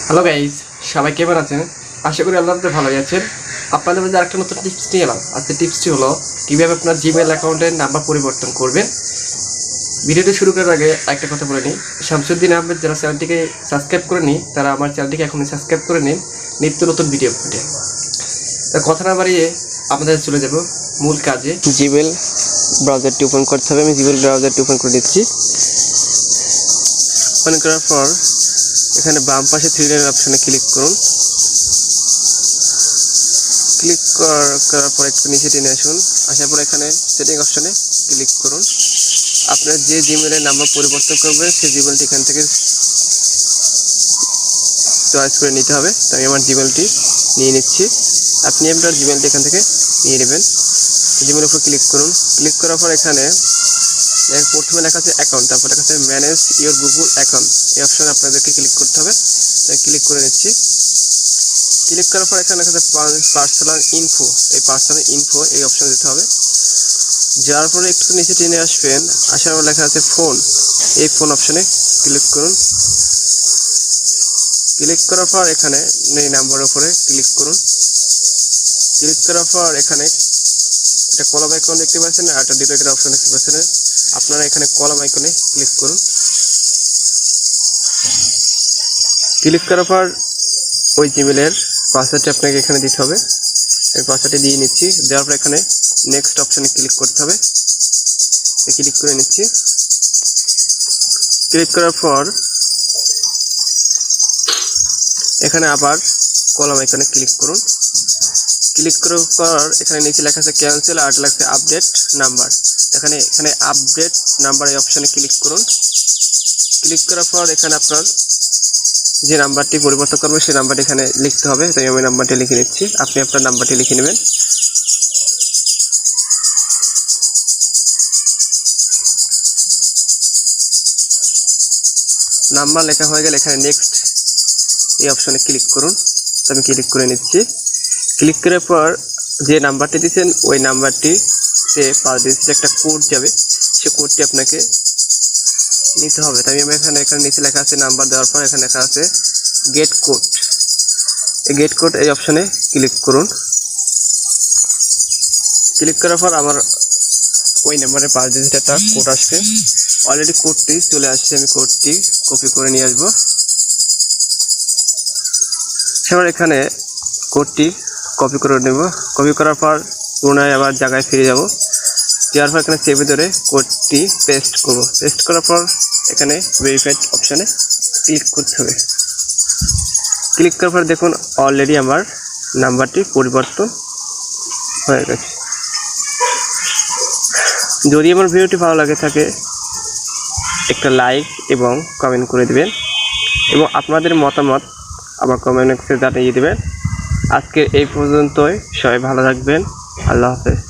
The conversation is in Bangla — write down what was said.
হ্যালো গাইজ, সবাই কেমন আছেন? আশা করি আল্লাহ ভালোই আছেন। আপনাদের মধ্যে আরেকটা নতুন টিপস নিয়ে এলাম। আজকে টিপসটি হলো কীভাবে আপনার জিমেইল অ্যাকাউন্টের নাম্বার পরিবর্তন করবেন। ভিডিওটি শুরু করার আগে একটা কথা বলে নিই, শামসুদ্দিন আহমেদ যারা চ্যানেলটিকে সাবস্ক্রাইব করে নিই তারা আমার চ্যানেলটিকে এখনই সাবস্ক্রাইব করে নিন নিত্য নতুন ভিডিও আপডেটে। কথা না বাড়িয়ে আমাদের চলে যাব মূল কাজে। জিমেইল ব্রাউজারটি ওপেন করতে হবে। আমি জিমেইল ব্রাউজারটি ওপেন করে দিচ্ছি। ওপেন করার পর এখানে বাম পাশে থ্রি লাইন অপশনে ক্লিক করুন। ক্লিক করার পর একটু নিচে টেনে আসুন। আসার পর এখানে সেটিং অপশনে ক্লিক করুন। আপনার যে জিমেইলের নাম্বার পরিবর্তন করবেন সেই জিমেইলটি এখান থেকে চয়েস করে নিতে হবে। তো আমি আমার জিমেইলটি নিয়ে নিচ্ছি। আপনি আপনার জিমেইলটি এখান থেকে নিয়ে নেবেন। জিমেইলের উপর ক্লিক করুন। ক্লিক করার পর এখানে প্রথমে লেখা আছে অ্যাকাউন্ট, তারপর লেখা আছে ম্যানেজ ইওর গুগল অ্যাকাউন্ট। এই অপশনে আপনাদেরকে ক্লিক করতে হবে। ক্লিক করে নিচ্ছি। ক্লিক করার পর এখানে লেখা আছে পার্সোনাল ইনফো। এই পার্সোনাল ইনফো এই অপশনে দিতে হবে। যার পরে একটু নিচে টেনে আসবেন। আসার পর লেখা আছে ফোন। এই ফোন অপশনে ক্লিক করুন। ক্লিক করার পর এখানে এই নাম্বারের উপরে ক্লিক করুন। ক্লিক করার পর এখানে একটা কলম আইকন দেখতে পাচ্ছেন আর একটা ডিলিটের অপশন দেখতে পাচ্ছেন। আপনারা এখানে কলম আইকনে ক্লিক করুন। ক্লিক করার পর ওই জিমেইলের পাসওয়ার্ডটি আপনাকে এখানে দিতে হবে। এই পাসওয়ার্ডটি দিয়ে নিচ্ছি। দেওয়ার পর এখানে নেক্সট অপশনে ক্লিক করতে হবে। ক্লিক করে নিচ্ছি। ক্লিক করার পর এখানে আবার কলম আইকনে ক্লিক করুন। ক্লিক করার পর এখানে নিচে লেখা আছে ক্যান্সেল আর লেখা আছে আপডেট নাম্বার। এখানে আপডেট নাম্বার এই অপশনে ক্লিক করুন। ক্লিক করার পর এখানে আপনার যে নাম্বারটি পরিবর্তন করবে সেই নাম্বারটি এখানে লিখতে হবে। তাই আমি নাম্বারটি লিখে নিচ্ছি। আপনি আপনার নাম্বারটি লিখে নেবেন। নাম্বার লেখা হয়ে গেলে এখানে নেক্সট এই অপশনে ক্লিক করুন। তো আমি ক্লিক করে নিচ্ছি। ক্লিক করার পর যে নাম্বারটি দিয়েছেন ওই নাম্বারটিতে 5 ডিজিট একটা কোড যাবে, সেই কোডটি আপনাকে নিতে হবে। তাই আমি এখানে নিচে লেখা আছে নাম্বার দেওয়ার পর এখানে লেখা আছে গেট কোড। এই গেট কোড এই অপশনে ক্লিক করুন। ক্লিক করার পর আমার ওই নাম্বারে 5 ডিজিট একটা কোড আসবে। অলরেডি কোডটি চলে আসছে। আমি কোডটি কপি করে নিয়ে আসবো। এবার এখানে কোডটি কপি করে নেব। কপি করার পর পুনরায় আবার জায়গায় ফিরে যাব। যাওয়ার পর এখানে চেপে ধরে কোডটি পেস্ট করব। পেস্ট করার পর এখানে ভেরিফাইড অপশানে ক্লিক করতে হবে। ক্লিক করার পর দেখুন অলরেডি আমার নাম্বারটি পরিবর্তন হয়ে গেছে। যদি আমার ভিডিওটি ভালো লাগে থাকে একটা লাইক এবং কমেন্ট করে দিবেন এবং আপনাদের মতামত আমার কমেন্ট বক্সে জানিয়ে দেবেন। আজকে এই পর্যন্তই। সবাই ভালো থাকবেন। আল্লাহ হাফেজ।